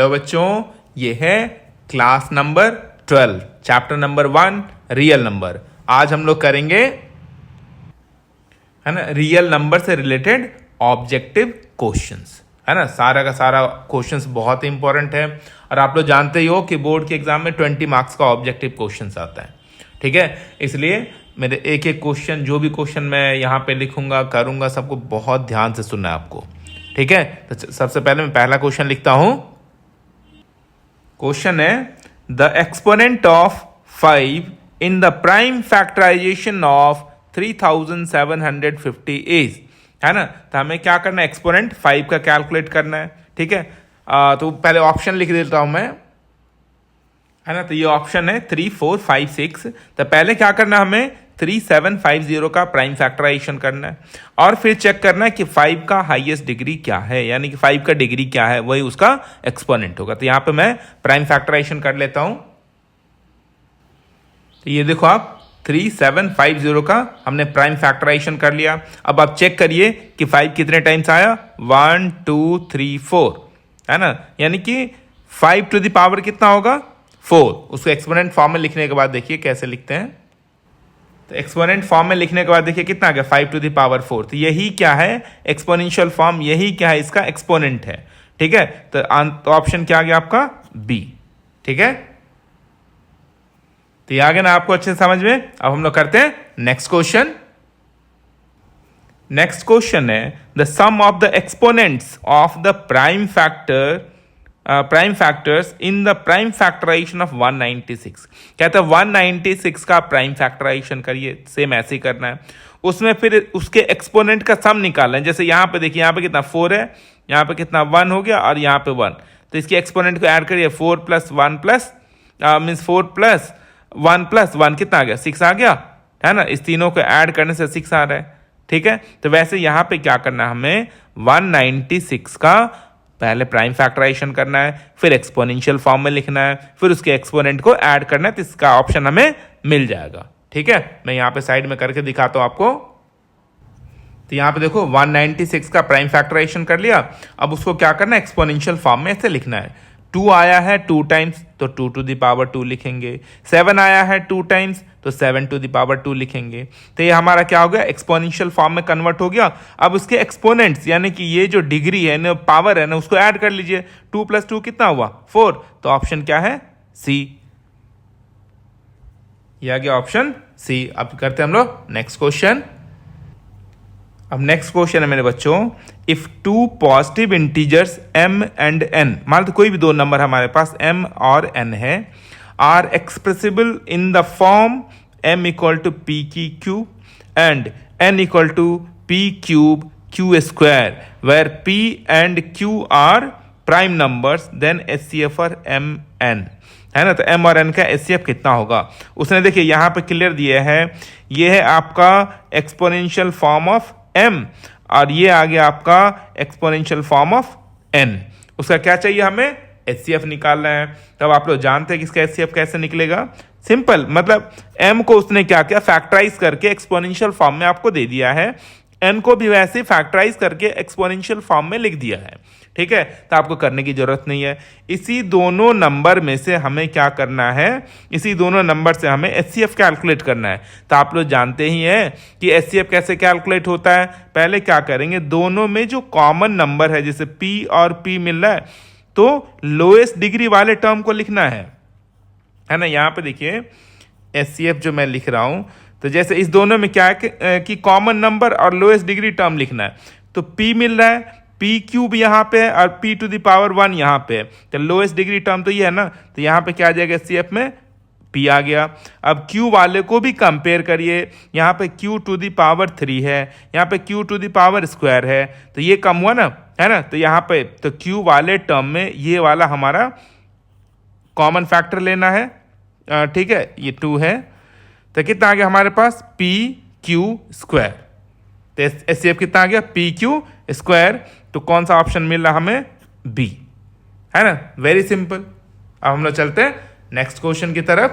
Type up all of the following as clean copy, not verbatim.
Hello बच्चों, ये है class number 12 chapter number 1 real number. आज हम लोग करेंगे है ना रियल नंबर से रिलेटेड ऑब्जेक्टिव क्वेश्चंस, है ना। सारा का सारा क्वेश्चंस बहुत ही इंपॉर्टेंट है और आप लोग जानते ही हो कि बोर्ड के एग्जाम में 20 मार्क्स का ऑब्जेक्टिव क्वेश्चंस आता है, ठीक है। इसलिए मेरे एक एक क्वेश्चन, जो भी क्वेश्चन मैं यहाँ पे लिखूंगा करूंगा, सबको बहुत ध्यान से सुनना है आपको, ठीक है। तो सबसे पहले मैं पहला क्वेश्चन लिखता हूं। क्वेश्चन है the exponent of 5 in the prime factorization of 3750 is, है ना। तो हमें क्या करना है, एक्सपोनेंट 5 का कैलकुलेट करना है, ठीक है। तो पहले ऑप्शन लिख देता हूं मैं, है ना। तो ये ऑप्शन है 3, 4, 5, 6। तो पहले क्या करना है, हमें 3750 का प्राइम फैक्टराइजेशन करना है और फिर चेक करना है कि 5 का हाईएस्ट डिग्री क्या है, यानी कि 5 का डिग्री क्या है, वही उसका एक्सपोनेंट होगा। तो यहां पे मैं प्राइम फैक्टराइजेशन कर लेता हूं। तो ये देखो आप, 3750 का हमने प्राइम फैक्टराइजेशन कर लिया। अब आप चेक करिए कि 5 कितने टाइम्स आया, 1, 2, 3, 4, है ना। यानी कि 5 टू द पावर कितना होगा, 4। उसको एक्सपोनेंट फॉर्म में लिखने के बाद देखिए कैसे लिखते हैं। तो एक्सपोनेंट फॉर्म में लिखने के बाद देखिए कितना आ गया, 5 टू द पावर 4। तो यही क्या है, एक्सपोनेंशियल फॉर्म, यही क्या है, इसका एक्सपोनेंट है, ठीक है। तो ऑप्शन क्या आ गया आपका, बी, ठीक है। तो ये आ गया ना आपको अच्छे से समझ में। अब हम लोग करते हैं नेक्स्ट क्वेश्चन। नेक्स्ट क्वेश्चन है the sum of the exponents of the prime factors in the prime factorization of 196। कहता है 196 का प्राइम फैक्टराइजेशन करिए, सेम ऐसे ही करना है। उसमें फिर उसके एक्सपोनेंट का सम निकालना है। जैसे यहाँ पे देखिए, यहाँ पे कितना 4 है, यहाँ पे कितना 1 हो गया और यहाँ पे 1। तो इसके एक्सपोनेंट को ऐड करिए, 4 + 1 मीन्स 4 + 1 + 1 कितना आ गया, 6 आ गया, है ना। इस तीनों को ऐड करने से 6 आ रहा है, ठीक है। तो वैसे यहाँ पे क्या करना है, हमें 196 का पहले प्राइम फैक्टराइजेशन करना है, फिर एक्सपोनेंशियल फॉर्म में लिखना है, फिर उसके एक्सपोनेंट को ऐड करना है। तो इसका ऑप्शन हमें मिल जाएगा, ठीक है। मैं यहाँ पे साइड में करके दिखाता हूँ आपको। तो यहाँ पे देखो 196 का प्राइम फैक्टराइजेशन कर लिया। अब उसको क्या करना है, एक्सपोनेंशियल फॉर्म में ऐसे लिखना है। 2 आया है 2 टाइम्स, तो 2 टू द पावर 2 लिखेंगे। 7 आया है 2 टाइम्स, तो 7 टू द पावर 2 लिखेंगे। तो ये हमारा क्या हो गया, एक्सपोनेंशियल फॉर्म में कन्वर्ट हो गया। अब उसके एक्सपोनेंट्स, यानी कि ये जो डिग्री है ना, पावर है ना, उसको ऐड कर लीजिए। 2 + 2 कितना हुआ, 4। तो ऑप्शन क्या है, सी। ये आ गया ऑप्शन सी। अब करते हैं हम लोग नेक्स्ट क्वेश्चन। अब नेक्स्ट क्वेश्चन है मेरे बच्चों, if 2 positive integers m and n, मान लो कोई भी 2 नंबर हमारे पास m और n है, are expressible in the form m = p की cube and n = p cube q square, where p and q are prime numbers, then HCF for m n, है ना। तो m और n का HCF कितना होगा, उसने देखिए यहाँ पे क्लियर दिया है। ये है आपका एक्सपोनेंशियल फॉर्म ऑफ m और ये आ गया आपका एक्सपोनेंशियल फॉर्म ऑफ n। उसका क्या चाहिए, हमें HCF निकालना है। तब आप लोग जानते हैं कि इसका HCF कैसे निकलेगा, सिंपल, मतलब m को उसने क्या किया, फैक्टराइज करके एक्सपोनेंशियल फॉर्म में आपको दे दिया है, n को भी वैसे फैक्टराइज करके एक्सपोनेंशियल फॉर्म में लिख दिया है, ठीक है। तो आपको करने की जरूरत नहीं है। इसी दोनों नंबर में से हमें क्या करना है, इसी दोनों नंबर से हमें HCF कैलकुलेट करना है। तो आप लोग जानते ही हैं कि HCF कैसे कैलकुलेट होता है। पहले क्या करेंगे, दोनों में जो कॉमन नंबर है, जैसे P और P मिल रहा है, तो लोएस्ट डिग्री वाले टर्म को लिखना है ना। यहाँ पे देखिए HCF जो मैं लिख रहा हूं, तो जैसे इस दोनों में क्या है कि कॉमन नंबर और लोएस्ट डिग्री टर्म लिखना है। तो P मिल रहा है, P क्यूब यहाँ पे है और P टू द पावर 1 यहाँ पे है। तो लोएस्ट डिग्री टर्म तो ये है ना, तो यहाँ पे क्या आ जाएगा, HCF में P आ गया। अब Q वाले को भी कंपेयर करिए, यहाँ पे Q टू द पावर 3 है, यहाँ पे Q to the power square है, तो ये कम हुआ ना, है ना। तो यहाँ पे तो Q वाले टर्म में ये वाला हमारा कॉमन फैक्टर लेना है, ठीक है। ये 2 है, तो कितना आ गया हमारे पास, पी क्यू स्क्वायर। तो HCF कितना आ गया, पी क्यू स्क्वायर। तो कौन सा ऑप्शन मिल रहा हमें, बी, है ना। Very simple. अब हम लोग चलते हैं नेक्स्ट क्वेश्चन की तरफ।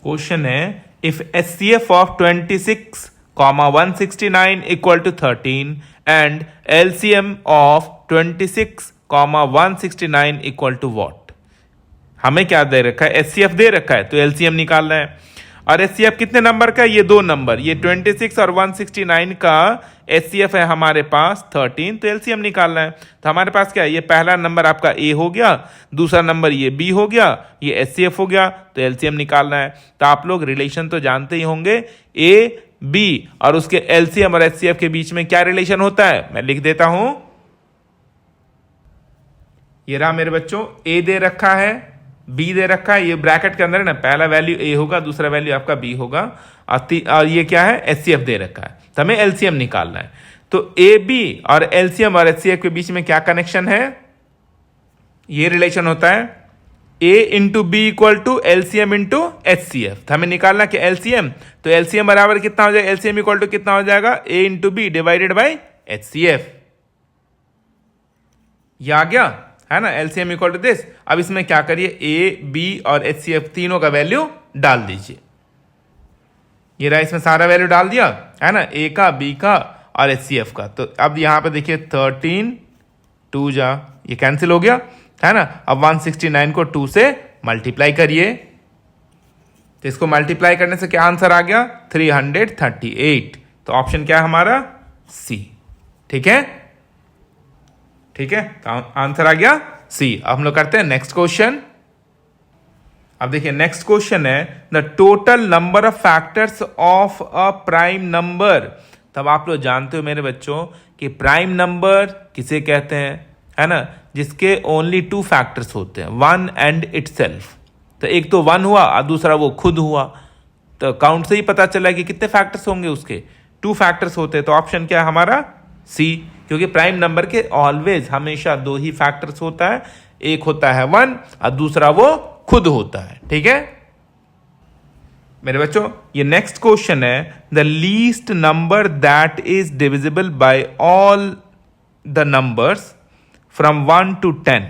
क्वेश्चन है if HCF of 26, 169 = 13 and LCM of 26, comma 169 equal to what. हमें क्या दे रखा है, एचसीएफ दे रखा है, तो एलसीएम निकालना है। और एचसीएफ कितने नंबर का है, ये 2 नंबर, ये 26 और 169 का एचसीएफ है हमारे पास 13, तो एलसीएम निकालना है। तो हमारे पास क्या है, ये पहला नंबर आपका ए हो गया, दूसरा नंबर ये बी हो गया, ये एचसीएफ हो गया, तो एलसीएम निकालना है। तो आप लोग रिलेशन तो जानते ही होंगे, ए बी और उसके एलसीएम और एचसीएफ के बीच में क्या रिलेशन होता है, मैं लिख देता हूं। ये रहा मेरे बच्चों, ए दे रखा है, बी दे रखा है, ये ब्रैकेट के अंदर है ना, पहला वैल्यू ए होगा, दूसरा वैल्यू आपका बी होगा, और ये क्या है, एचसीएफ दे रखा है, तो हमें एलसीएम निकालना है। तो ए बी और एलसीएम और एचसीएफ के बीच में क्या कनेक्शन है, ये रिलेशन होता है A into B equal to LCM into HCF. हमें निकालना कि एलसीएम, तो एलसीएम बराबर कितना हो जाएगा, एलसीएम इक्वल टू कितना हो जाएगा, A into B divided by HCF. ये आ गया है ना, एलसीएम इक्वल टू दिस। अब इसमें क्या करिए, ए बी और एचसीएफ तीनों का वैल्यू डाल दीजिए। ये रहा, इसमें सारा वैल्यू डाल दिया है ना, ए का, बी का और एचसीएफ का। तो अब यहां पे देखिए 13 2 जा, ये कैंसिल हो गया है ना। अब 169 को 2 से मल्टीप्लाई करिए, तो इसको मल्टीप्लाई करने से क्या आंसर आ गया, 338। तो ऑप्शन क्या है हमारा, सी। ठीक है, ठीक है, तो आंसर आ गया सी। अब हम लोग करते हैं नेक्स्ट क्वेश्चन। अब देखिए नेक्स्ट क्वेश्चन है, the total number of factors of a prime number. तब आप लोग जानते हो मेरे बच्चों कि प्राइम नंबर किसे कहते हैं, है ना, जिसके ओनली 2 फैक्टर्स होते हैं, 1 एंड इटसेल्फ। तो एक तो 1 हुआ और दूसरा वो खुद हुआ, तो काउंट से ही पता चला कि कितने फैक्टर्स होंगे उसके, 2 फैक्टर्स होते हैं। तो ऑप्शन क्या है हमारा, सी, क्योंकि प्राइम नंबर के ऑलवेज हमेशा 2 ही फैक्टर्स होता है, एक होता है 1 और दूसरा वो खुद होता है। ठीक है मेरे बच्चों, ये नेक्स्ट क्वेश्चन है, the least number that is divisible by all the numbers from 1 to 10,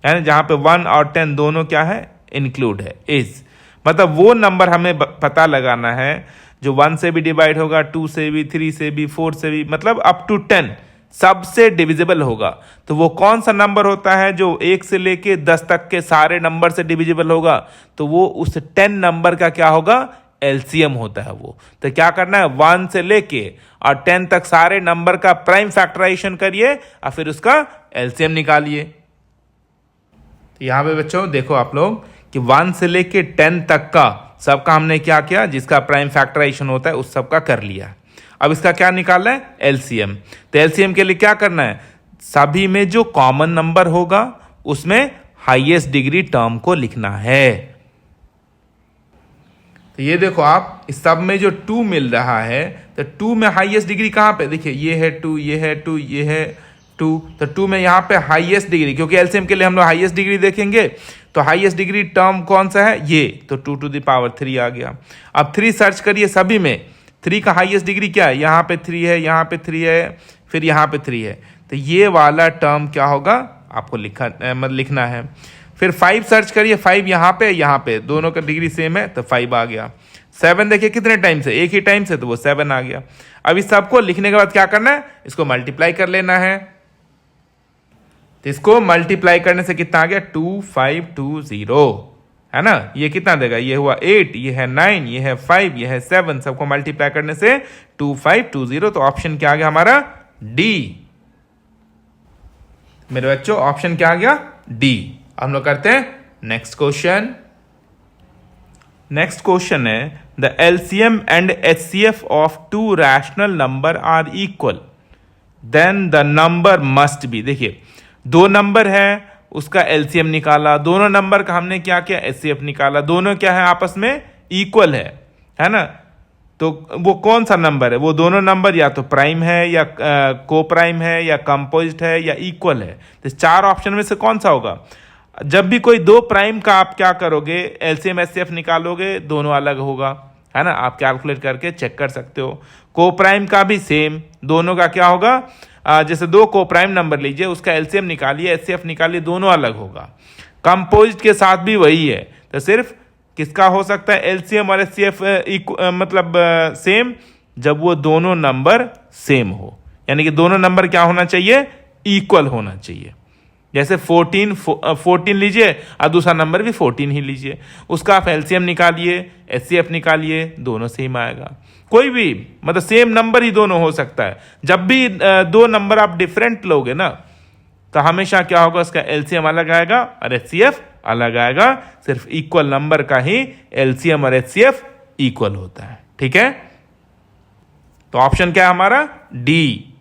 यानी जहां पे 1 और 10 दोनों क्या है, इंक्लूड है, इज, मतलब वो नंबर हमें पता लगाना है जो 1 से भी डिवाइड होगा, 2 से भी, 3 से भी, 4 से भी, मतलब अप टू 10 सबसे डिविजिबल होगा। तो वो कौन सा नंबर होता है जो 1 से लेके 10 तक के सारे नंबर से डिविजिबल होगा, तो वो उस 10 नंबर का क्या होगा, एलसीएम होता है वो। तो क्या करना है, 1 से लेके और 10 तक सारे नंबर का प्राइम फैक्टराइजेशन करिए और फिर उसका एलसीएम निकालिए। तो यहां पे बच्चों देखो आप लोग कि 1 से लेके 10 तक का सबका हमने क्या किया, जिसका प्राइम फैक्टराइजेशन होता है उस सबका कर लिया। अब इसका क्या निकालना है, एलसीएम। तो एलसीएम के लिए क्या करना है, सभी में जो कॉमन नंबर होगा उसमें हाईएस्ट डिग्री टर्म को लिखना है। तो ये देखो आप, इस सब में जो 2 मिल रहा है, तो 2 में हाईएस्ट डिग्री कहां पे, देखिए ये है 2, ये है 2, ये है 2, तो 2 में यहां पे हाईएस्ट डिग्री, क्योंकि एलसीएम के लिए हम लोग हाईएस्ट डिग्री देखेंगे, तो हाईएस्ट डिग्री टर्म कौन सा है, ये, तो 2 to the power 3 आ गया। अब 3 सर्च करिए सभी में, 3 का हाईएस्ट डिग्री क्या है, यहाँ पे 3 है, यहाँ पे 3 है, फिर यहाँ पे 3 है, तो ये वाला टर्म क्या होगा आपको लिखना है। फिर 5 सर्च करिए, 5 यहाँ पे दोनों का डिग्री सेम है, तो 5 आ गया। 7 देखिए कितने टाइम से, एक ही टाइम से, तो वो 7 आ गया। अब इस सबको लिखने के बाद क्या करना है, इसको मल्टीप्लाई कर लेना है। तो इसको मल्टीप्लाई करने से कितना आ गया, 2520, है ना। ये कितना देगा, ये हुआ 8, ये है 9, ये है 5, ये है 7, सबको मल्टीप्लाई करने से 2520। तो ऑप्शन क्या आ गया हमारा, डी। मेरे बच्चों ऑप्शन क्या आ गया, डी। हम लोग करते हैं नेक्स्ट क्वेश्चन। नेक्स्ट क्वेश्चन है, the LCM and HCF of 2 rational number are equal, then the number must be. देखिए 2 नंबर है, उसका एलसीएम निकाला, दोनों नंबर का हमने क्या किया, एचसीएफ निकाला, दोनों क्या है, आपस में इक्वल है ना। तो वो कौन सा नंबर है, वो दोनों नंबर या तो प्राइम है या को प्राइम है या कंपोजिट है या इक्वल है। तो 4 ऑप्शन में से कौन सा होगा। जब भी कोई 2 प्राइम का आप क्या करोगे, एलसीएम एचसीएफ निकालोगे, दोनों अलग होगा, है ना, आप कैलकुलेट करके चेक कर सकते हो। को प्राइम का भी सेम, दोनों का क्या होगा, जैसे 2 को प्राइम नंबर लीजिए, उसका एलसीएम निकालिए, एचसीएफ निकालिए, दोनों अलग होगा। कंपोजिट के साथ भी वही है, तो सिर्फ किसका हो सकता है एलसीएम और एचसीएफ मतलब सेम, जब वो दोनों नंबर सेम हो, यानी कि दोनों नंबर क्या होना चाहिए, इक्वल होना चाहिए। जैसे 14 लीजिए और दूसरा नंबर भी 14 ही लीजिए, उसका आप एलसीएम निकालिए, एचसीएफ निकालिए, दोनों सेम आएगा। कोई भी मतलब सेम नंबर ही दोनों हो सकता है। जब भी दो नंबर आप डिफरेंट लोगे ना, तो हमेशा क्या होगा, उसका एलसीएम अलग आएगा और एचसीएफ अलग आएगा। सिर्फ इक्वल नंबर का ही एलसीएम और एचसीएफ इक्वल होता है। ठीक है, तो ऑप्शन क्या है हमारा? डी।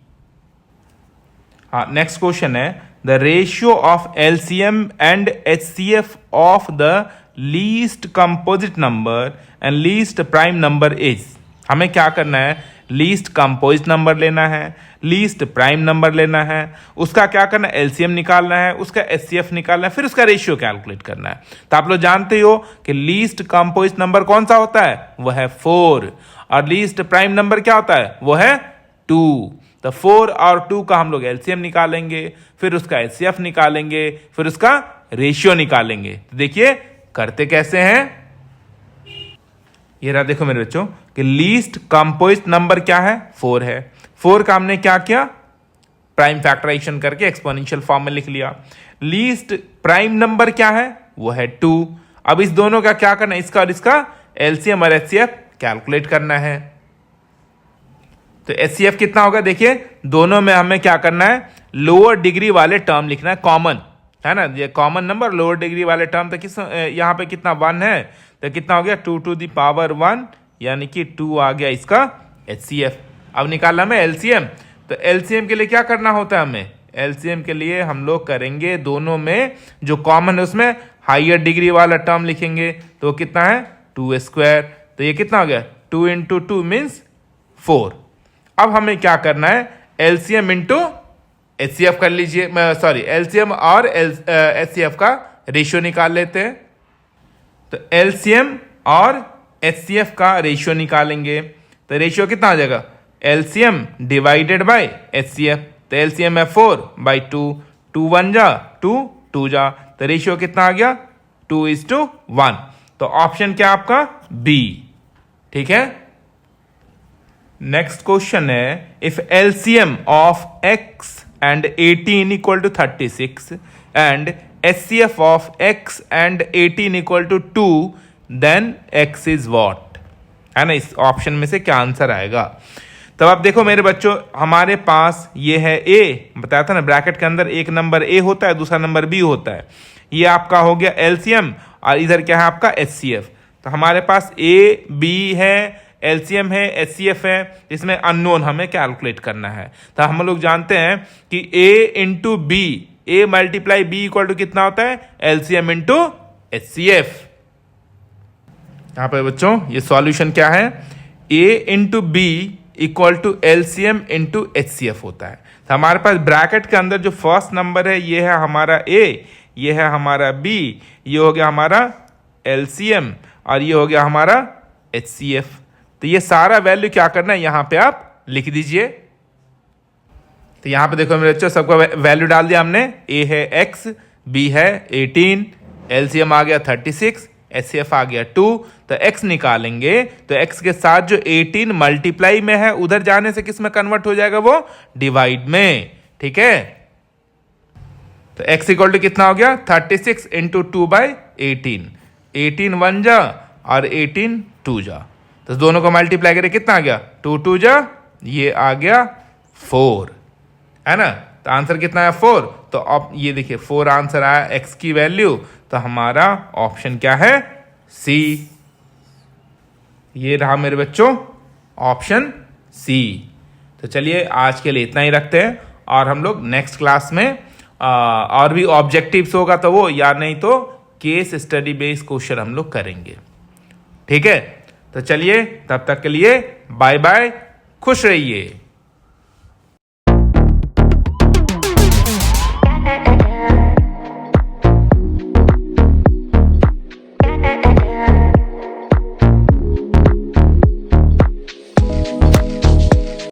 हाँ, नेक्स्ट क्वेश्चन है the ratio of LCM and HCF of the least composite number and least prime number is. हमें क्या करना है? लीस्ट कंपोजिट नंबर लेना है, लीस्ट प्राइम नंबर लेना है, उसका क्या करना है? एलसीएम निकालना है, उसका एचसीएफ निकालना है, फिर उसका रेशियो कैलकुलेट करना है। तो आप लोग जानते हो कि लीस्ट कंपोजिट नंबर कौन सा होता है? वो है 4, और लीस्ट प्राइम नंबर क्या होता है? वो है 2। तो 4 और 2 का हम लोग एलसीएम निकालेंगे, फिर उसका एचसीएफ निकालेंगे, फिर उसका रेशियो निकालेंगे। तो देखिए करते कैसे हैं। ये रहा, देखो मेरे बच्चों कि लीस्ट कंपोजिट नंबर क्या है? 4 है। 4 का हमने क्या किया? प्राइम फैक्टराइजेशन करके एक्सपोनेंशियल फॉर्म में लिख लिया। लीस्ट प्राइम नंबर क्या है? वो है 2। अब इस दोनों का क्या करना है? इसका और इसका एलसीएम और एचसीएफ कैलकुलेट करना है। तो एचसीएफ कितना होगा? देखिए दोनों में हमें क्या करना है? लोअर डिग्री वाले टर्म लिखना है, कॉमन है ना, ये कॉमन नंबर लोअर डिग्री वाले टर्म। तो किस यहाँ पे कितना 1 है, तो कितना हो गया? 2 टू द पावर 1, यानी कि 2 आ गया इसका एचसीएफ। अब निकालना हमें एलसीएम। तो एलसीएम के लिए क्या करना होता है हमें? एलसीएम के लिए हम लोग करेंगे दोनों में जो कॉमन है उसमें हायर डिग्री वाला टर्म लिखेंगे। तो कितना है? 2²। तो ये कितना हो गया? 2 इंटू 2 मीन्स 4। अब हमें क्या करना है? एलसीएम इंटू एचसीएफ कर लीजिए, सॉरी एलसीएम और एचसीएफ का रेशियो निकाल लेते हैं। तो एलसीएम और एचसीएफ का रेशियो निकालेंगे। तो रेशियो कितना आ जाएगा? LCM divided by HCF. तो एलसीएम है 4/2, 2 1 जा 2, 2 जा, तो रेशियो कितना आ गया? 2:1। तो ऑप्शन क्या आपका? बी। ठीक है, नेक्स्ट क्वेश्चन है if LCM of x and 18 equal to 36 and HCF of x and 18 equal to 2 then x is what, है ना। इस ऑप्शन में से क्या आंसर आएगा? तब आप देखो मेरे बच्चों, हमारे पास ये है a, बताया था ना ब्रैकेट के अंदर एक नंबर a होता है, दूसरा नंबर b होता है। ये आपका हो गया एलसीएम और इधर क्या है आपका एचसीएफ। तो हमारे पास a b है, एलसीएम है, एचसीएफ है, इसमें अननोन हमें कैलकुलेट करना है। तो हम लोग जानते हैं कि a into B, A multiply B equal to कितना होता है? LCM into HCF. यहां पर बच्चों ये सॉल्यूशन क्या है? a into B equal to LCM into HCF होता है। तो हमारे पास ब्रैकेट के अंदर जो फर्स्ट नंबर है ये है हमारा a, ये है हमारा b, ये हो गया हमारा एलसीएम और ये हो गया हमारा एचसीएफ। तो ये सारा वैल्यू क्या करना है? यहां पे आप लिख दीजिए। तो यहां पे देखो मेरे बच्चों सबका वैल्यू डाल दिया हमने। a है x, b है 18, एलसीएम आ गया 36, एचसीएफ आ गया 2। तो x निकालेंगे तो x के साथ जो 18 मल्टीप्लाई में है उधर जाने से किस में कन्वर्ट हो जाएगा? वो डिवाइड में। ठीक है, तो x इक्वल टू कितना हो गया? 36 इंटू 2/18, 18 1 जा और 18 2 जा, तो दोनों को मल्टीप्लाई करें कितना आ गया? 2 2 जा, ये आ गया 4, है ना। तो आंसर कितना है? 4। तो अब ये देखिए 4 आंसर आया x की वैल्यू। तो हमारा ऑप्शन क्या है? सी। ये रहा मेरे बच्चों ऑप्शन सी। तो चलिए आज के लिए इतना ही रखते हैं, और हम लोग नेक्स्ट क्लास में और भी ऑब्जेक्टिव्स होगा तो वो, या नहीं तो केस स्टडी बेस्ड क्वेश्चन हम लोग करेंगे। ठीक है, तो चलिए तब तक के लिए बाय बाय, खुश रहिए।